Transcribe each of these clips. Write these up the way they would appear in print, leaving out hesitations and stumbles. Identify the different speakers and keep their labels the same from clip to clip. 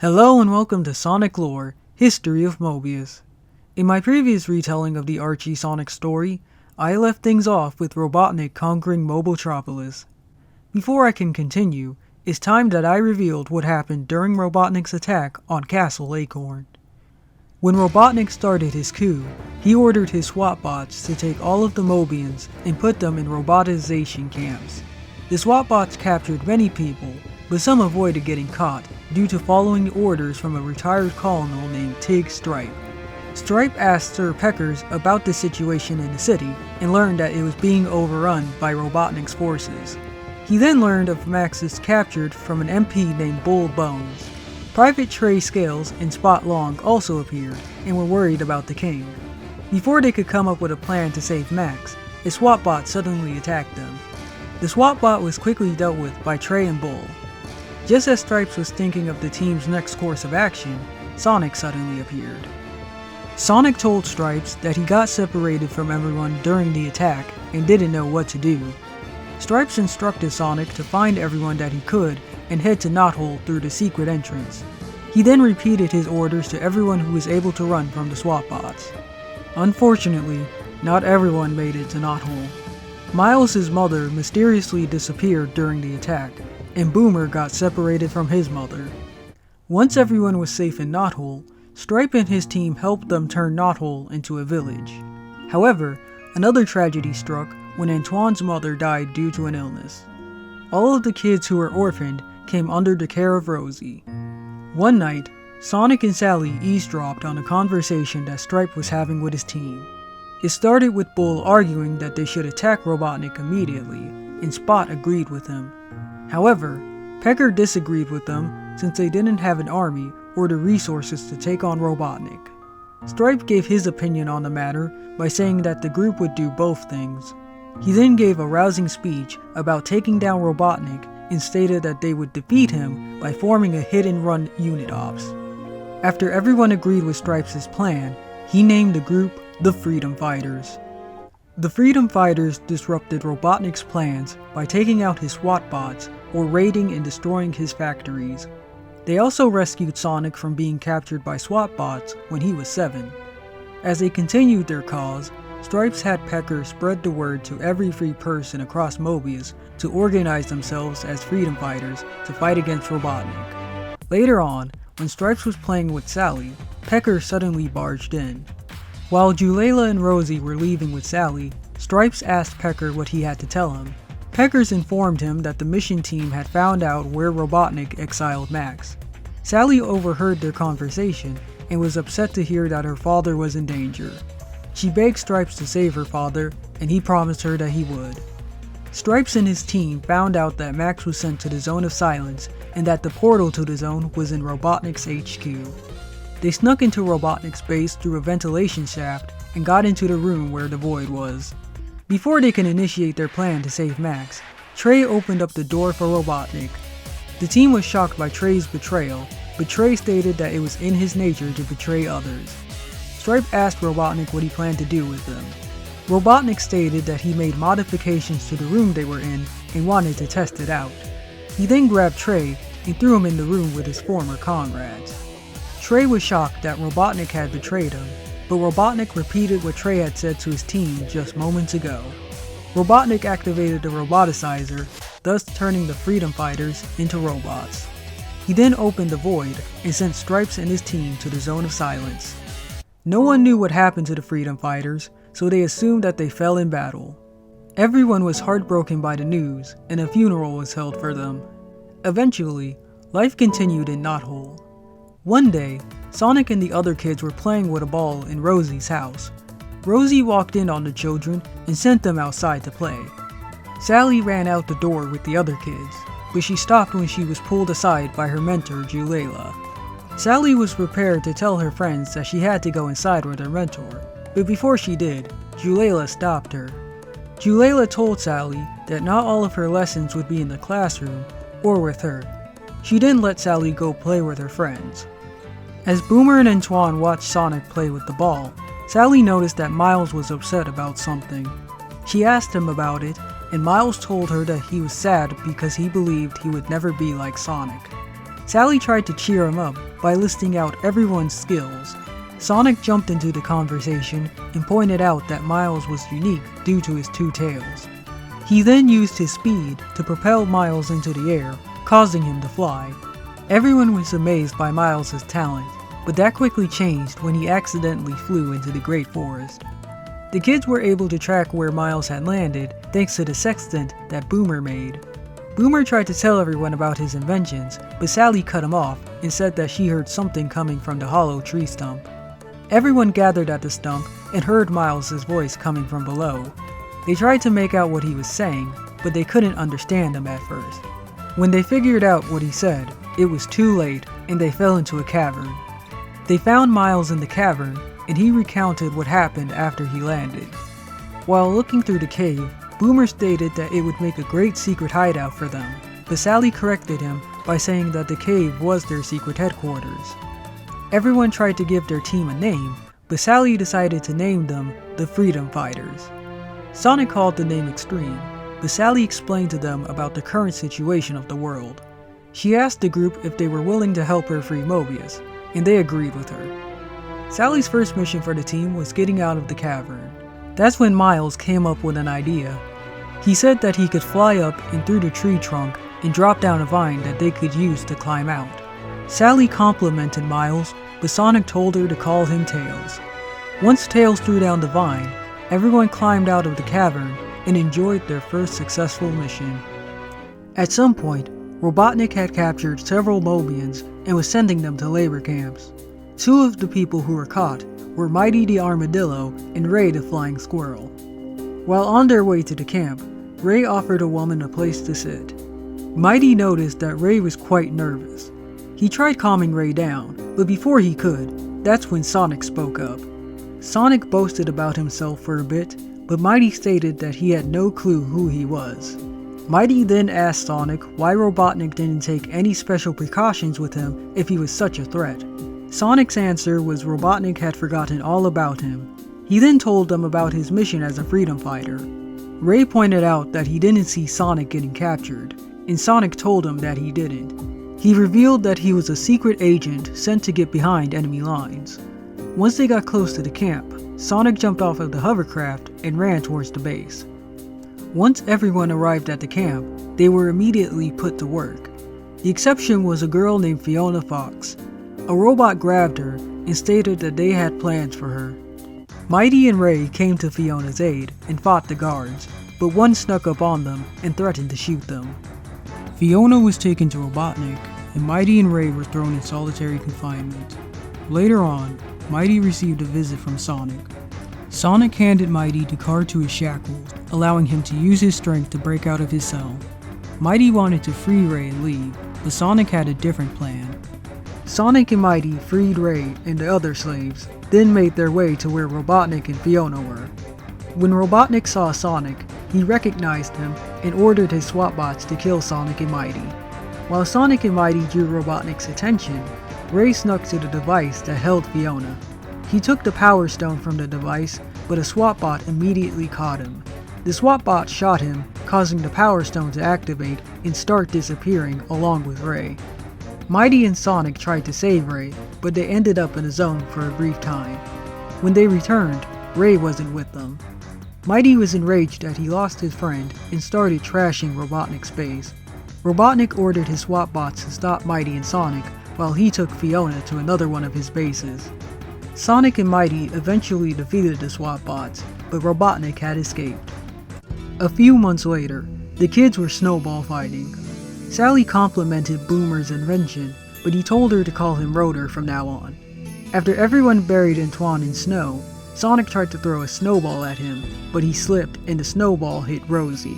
Speaker 1: Hello and welcome to Sonic Lore, History of Mobius. In my previous retelling of the Archie Sonic story, I left things off with Robotnik conquering Mobotropolis. Before I can continue, it's time that I revealed what happened during Robotnik's attack on Castle Acorn. When Robotnik started his coup, he ordered his SWAT bots to take all of the Mobians and put them in robotization camps. The SWAT bots captured many people, but some avoided getting caught due to following orders from a retired colonel named Tig Stripe. Stripe asked Sir Peckers about the situation in the city and learned that it was being overrun by Robotnik's forces. He then learned of Max's capture from an MP named Bull Bones. Private Trey Scales and Spot Long also appeared and were worried about the king. Before they could come up with a plan to save Max, a SWAT bot suddenly attacked them. The SWAT bot was quickly dealt with by Trey and Bull. Just as Stripes was thinking of the team's next course of action, Sonic suddenly appeared. Sonic told Stripes that he got separated from everyone during the attack and didn't know what to do. Stripes instructed Sonic to find everyone that he could and head to Knothole through the secret entrance. He then repeated his orders to everyone who was able to run from the SWAT bots. Unfortunately, not everyone made it to Knothole. Miles' mother mysteriously disappeared during the attack, and Boomer got separated from his mother. Once everyone was safe in Knothole, Stripe and his team helped them turn Knothole into a village. However, another tragedy struck when Antoine's mother died due to an illness. All of the kids who were orphaned came under the care of Rosie. One night, Sonic and Sally eavesdropped on a conversation that Stripe was having with his team. It started with Bull arguing that they should attack Robotnik immediately, and Spot agreed with him. However, Pecker disagreed with them since they didn't have an army or the resources to take on Robotnik. Stripe gave his opinion on the matter by saying that the group would do both things. He then gave a rousing speech about taking down Robotnik and stated that they would defeat him by forming a hit-and-run unit ops. After everyone agreed with Stripes' plan, he named the group the Freedom Fighters. The Freedom Fighters disrupted Robotnik's plans by taking out his SWAT bots or raiding and destroying his factories. They also rescued Sonic from being captured by SWAT bots when he was 7. As they continued their cause, Stripes had Pecker spread the word to every free person across Mobius to organize themselves as Freedom Fighters to fight against Robotnik. Later on, when Stripes was playing with Sally, Pecker suddenly barged in. While Julayla and Rosie were leaving with Sally, Stripes asked Pecker what he had to tell him. Peckers informed him that the mission team had found out where Robotnik exiled Max. Sally overheard their conversation and was upset to hear that her father was in danger. She begged Stripes to save her father, and he promised her that he would. Stripes and his team found out that Max was sent to the Zone of Silence and that the portal to the zone was in Robotnik's HQ. They snuck into Robotnik's base through a ventilation shaft and got into the room where the void was. Before they can initiate their plan to save Max, Trey opened up the door for Robotnik. The team was shocked by Trey's betrayal, but Trey stated that it was in his nature to betray others. Stripe asked Robotnik what he planned to do with them. Robotnik stated that he made modifications to the room they were in and wanted to test it out. He then grabbed Trey and threw him in the room with his former comrades. Trey was shocked that Robotnik had betrayed him, but Robotnik repeated what Trey had said to his team just moments ago. Robotnik activated the roboticizer, thus turning the Freedom Fighters into robots. He then opened the void and sent Stripes and his team to the Zone of Silence. No one knew what happened to the Freedom Fighters, so they assumed that they fell in battle. Everyone was heartbroken by the news, and a funeral was held for them. Eventually, life continued in Knothole. One day, Sonic and the other kids were playing with a ball in Rosie's house. Rosie walked in on the children and sent them outside to play. Sally ran out the door with the other kids, but she stopped when she was pulled aside by her mentor, Julayla. Sally was prepared to tell her friends that she had to go inside with her mentor, but before she did, Julayla stopped her. Julayla told Sally that not all of her lessons would be in the classroom or with her. She then let Sally go play with her friends. As Boomer and Antoine watched Sonic play with the ball, Sally noticed that Miles was upset about something. She asked him about it, and Miles told her that he was sad because he believed he would never be like Sonic. Sally tried to cheer him up by listing out everyone's skills. Sonic jumped into the conversation and pointed out that Miles was unique due to his two tails. He then used his speed to propel Miles into the air, causing him to fly. Everyone was amazed by Miles' talent, but that quickly changed when he accidentally flew into the Great Forest. The kids were able to track where Miles had landed thanks to the sextant that Boomer made. Boomer tried to tell everyone about his inventions, but Sally cut him off and said that she heard something coming from the hollow tree stump. Everyone gathered at the stump and heard Miles' voice coming from below. They tried to make out what he was saying, but they couldn't understand him at first. When they figured out what he said, it was too late and they fell into a cavern. They found Miles in the cavern and he recounted what happened after he landed. While looking through the cave, Boomer stated that it would make a great secret hideout for them, but Sally corrected him by saying that the cave was their secret headquarters. Everyone tried to give their team a name, but Sally decided to name them the Freedom Fighters. Sonic called the name Extreme, but Sally explained to them about the current situation of the world. She asked the group if they were willing to help her free Mobius, and they agreed with her. Sally's first mission for the team was getting out of the cavern. That's when Miles came up with an idea. He said that he could fly up and through the tree trunk and drop down a vine that they could use to climb out. Sally complimented Miles, but Sonic told her to call him Tails. Once Tails threw down the vine, everyone climbed out of the cavern and enjoyed their first successful mission. At some point, Robotnik had captured several Mobians and was sending them to labor camps. Two of the people who were caught were Mighty the Armadillo and Ray the Flying Squirrel. While on their way to the camp, Ray offered a woman a place to sit. Mighty noticed that Ray was quite nervous. He tried calming Ray down, but before he could, that's when Sonic spoke up. Sonic boasted about himself for a bit, but Mighty stated that he had no clue who he was. Mighty then asked Sonic why Robotnik didn't take any special precautions with him if he was such a threat. Sonic's answer was Robotnik had forgotten all about him. He then told them about his mission as a freedom fighter. Ray pointed out that he didn't see Sonic getting captured, and Sonic told him that he didn't. He revealed that he was a secret agent sent to get behind enemy lines. Once they got close to the camp, Sonic jumped off of the hovercraft and ran towards the base. Once everyone arrived at the camp, they were immediately put to work. The exception was a girl named Fiona Fox. A robot grabbed her and stated that they had plans for her. Mighty and Ray came to Fiona's aid and fought the guards, but one snuck up on them and threatened to shoot them. Fiona was taken to Robotnik, and Mighty and Ray were thrown in solitary confinement. Later on, Mighty received a visit from Sonic. Sonic handed Mighty the card to his shackles, allowing him to use his strength to break out of his cell. Mighty wanted to free Ray and leave, but Sonic had a different plan. Sonic and Mighty freed Ray and the other slaves, then made their way to where Robotnik and Fiona were. When Robotnik saw Sonic, he recognized him and ordered his SWAT bots to kill Sonic and Mighty. While Sonic and Mighty drew Robotnik's attention, Ray snuck to the device that held Fiona. He took the power stone from the device, but a SWAT bot immediately caught him. The SWAT bot shot him, causing the power stone to activate and start disappearing along with Ray. Mighty and Sonic tried to save Ray, but they ended up in a zone for a brief time. When they returned, Ray wasn't with them. Mighty was enraged that he lost his friend and started trashing Robotnik's base. Robotnik ordered his SWAT bots to stop Mighty and Sonic while he took Fiona to another one of his bases. Sonic and Mighty eventually defeated the SWAT bots, but Robotnik had escaped. A few months later, the kids were snowball fighting. Sally complimented Boomer's invention, but he told her to call him Rotor from now on. After everyone buried Antoine in snow, Sonic tried to throw a snowball at him, but he slipped and the snowball hit Rosie.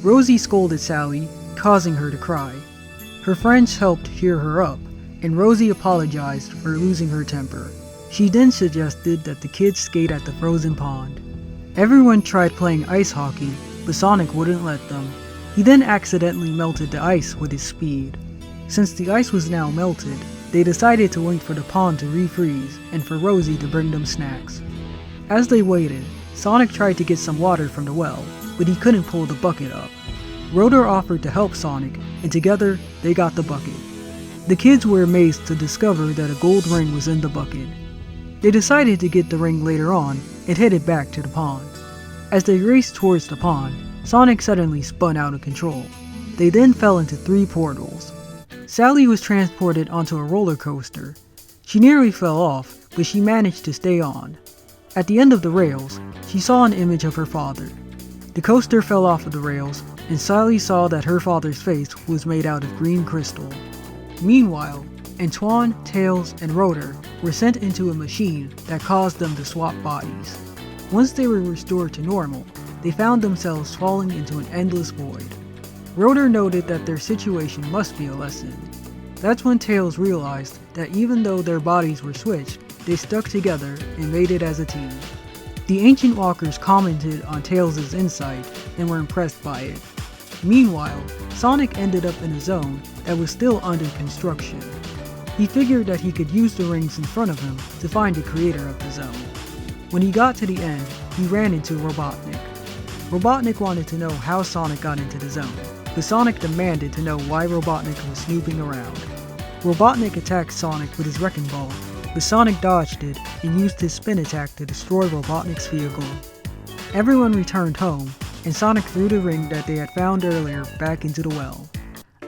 Speaker 1: Rosie scolded Sally, causing her to cry. Her friends helped cheer her up, and Rosie apologized for losing her temper. She then suggested that the kids skate at the frozen pond. Everyone tried playing ice hockey, but Sonic wouldn't let them. He then accidentally melted the ice with his speed. Since the ice was now melted, they decided to wait for the pond to refreeze and for Rosie to bring them snacks. As they waited, Sonic tried to get some water from the well, but he couldn't pull the bucket up. Rotor offered to help Sonic, and together they got the bucket. The kids were amazed to discover that a gold ring was in the bucket. They decided to get the ring later on and headed back to the pond. As they raced towards the pond, Sonic suddenly spun out of control. They then fell into 3 portals. Sally was transported onto a roller coaster. She nearly fell off, but she managed to stay on. At the end of the rails, she saw an image of her father. The coaster fell off of the rails, and Sally saw that her father's face was made out of green crystal. Meanwhile, Antoine, Tails, and Rotor were sent into a machine that caused them to swap bodies. Once they were restored to normal, they found themselves falling into an endless void. Rotor noted that their situation must be a lesson. That's when Tails realized that even though their bodies were switched, they stuck together and made it as a team. The ancient walkers commented on Tails' insight and were impressed by it. Meanwhile, Sonic ended up in a zone that was still under construction. He figured that he could use the rings in front of him to find the creator of the zone. When he got to the end, he ran into Robotnik. Robotnik wanted to know how Sonic got into the zone, but Sonic demanded to know why Robotnik was snooping around. Robotnik attacked Sonic with his wrecking ball, but Sonic dodged it and used his spin attack to destroy Robotnik's vehicle. Everyone returned home, and Sonic threw the ring that they had found earlier back into the well.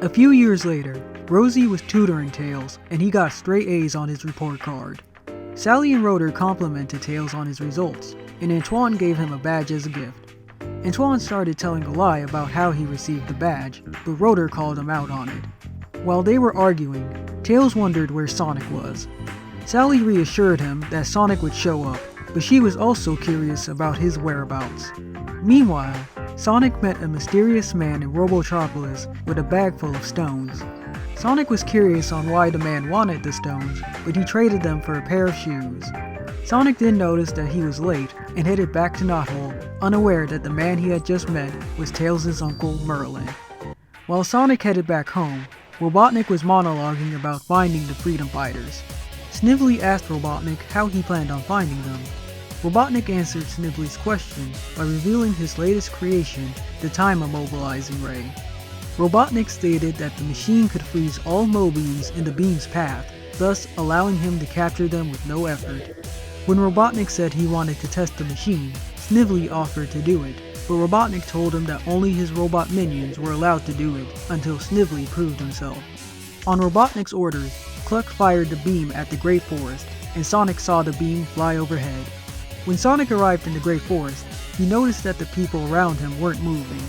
Speaker 1: A few years later, Rosie was tutoring Tails, and he got straight A's on his report card. Sally and Rotor complimented Tails on his results, and Antoine gave him a badge as a gift. Antoine started telling a lie about how he received the badge, but Rotor called him out on it. While they were arguing, Tails wondered where Sonic was. Sally reassured him that Sonic would show up, but she was also curious about his whereabouts. Meanwhile, Sonic met a mysterious man in Robotropolis with a bag full of stones. Sonic was curious on why the man wanted the stones, but he traded them for a pair of shoes. Sonic then noticed that he was late and headed back to Knothole, unaware that the man he had just met was Tails' uncle Merlin. While Sonic headed back home, Robotnik was monologuing about finding the Freedom Fighters. Snively asked Robotnik how he planned on finding them. Robotnik answered Snively's question by revealing his latest creation, the Time Immobilizing Ray. Robotnik stated that the machine could freeze all Mobians in the beam's path, thus allowing him to capture them with no effort. When Robotnik said he wanted to test the machine, Snively offered to do it, but Robotnik told him that only his robot minions were allowed to do it until Snively proved himself. On Robotnik's orders, Cluck fired the beam at the Great Forest, and Sonic saw the beam fly overhead. When Sonic arrived in the Great Forest, he noticed that the people around him weren't moving.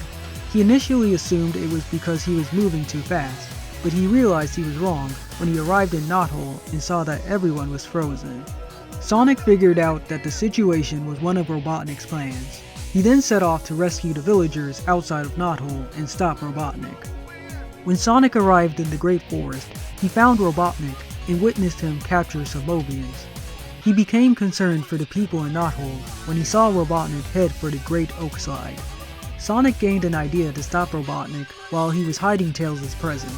Speaker 1: He initially assumed it was because he was moving too fast, but he realized he was wrong when he arrived in Knothole and saw that everyone was frozen. Sonic figured out that the situation was one of Robotnik's plans. He then set off to rescue the villagers outside of Knothole and stop Robotnik. When Sonic arrived in the Great Forest, he found Robotnik and witnessed him capture some Mobius. He became concerned for the people in Knothole when he saw Robotnik head for the Great Oak Slide. Sonic gained an idea to stop Robotnik while he was hiding Tails' present.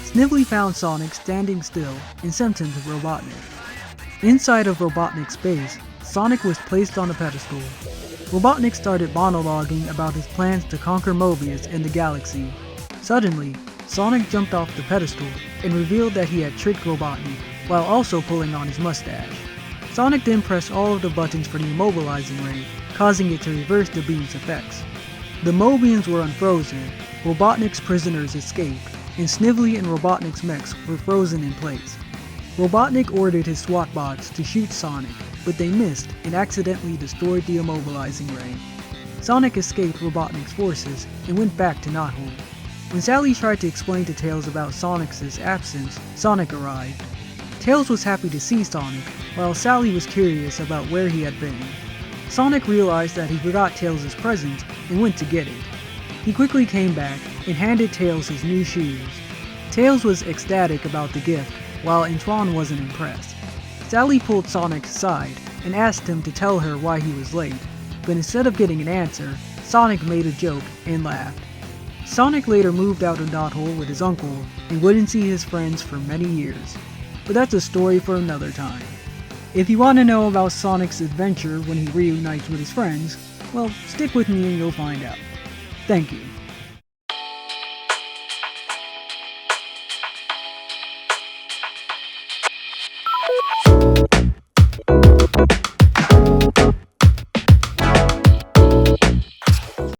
Speaker 1: Snively found Sonic standing still and sent him to Robotnik. Inside of Robotnik's base, Sonic was placed on a pedestal. Robotnik started monologuing about his plans to conquer Mobius and the galaxy. Suddenly, Sonic jumped off the pedestal and revealed that he had tricked Robotnik, while also pulling on his mustache. Sonic then pressed all of the buttons for the immobilizing ray, causing it to reverse the beam's effects. The Mobians were unfrozen, Robotnik's prisoners escaped, and Snively and Robotnik's mechs were frozen in place. Robotnik ordered his SWAT bots to shoot Sonic, but they missed and accidentally destroyed the immobilizing ray. Sonic escaped Robotnik's forces and went back to Knothole. When Sally tried to explain to Tails about Sonic's absence, Sonic arrived. Tails was happy to see Sonic, while Sally was curious about where he had been. Sonic realized that he forgot Tails' present and went to get it. He quickly came back and handed Tails his new shoes. Tails was ecstatic about the gift, while Antoine wasn't impressed. Sally pulled Sonic aside and asked him to tell her why he was late, but instead of getting an answer, Sonic made a joke and laughed. Sonic later moved out of Knothole with his uncle and wouldn't see his friends for many years. But that's a story for another time. If you want to know about Sonic's adventure when he reunites with his friends, well, stick with me and you'll find out. Thank you.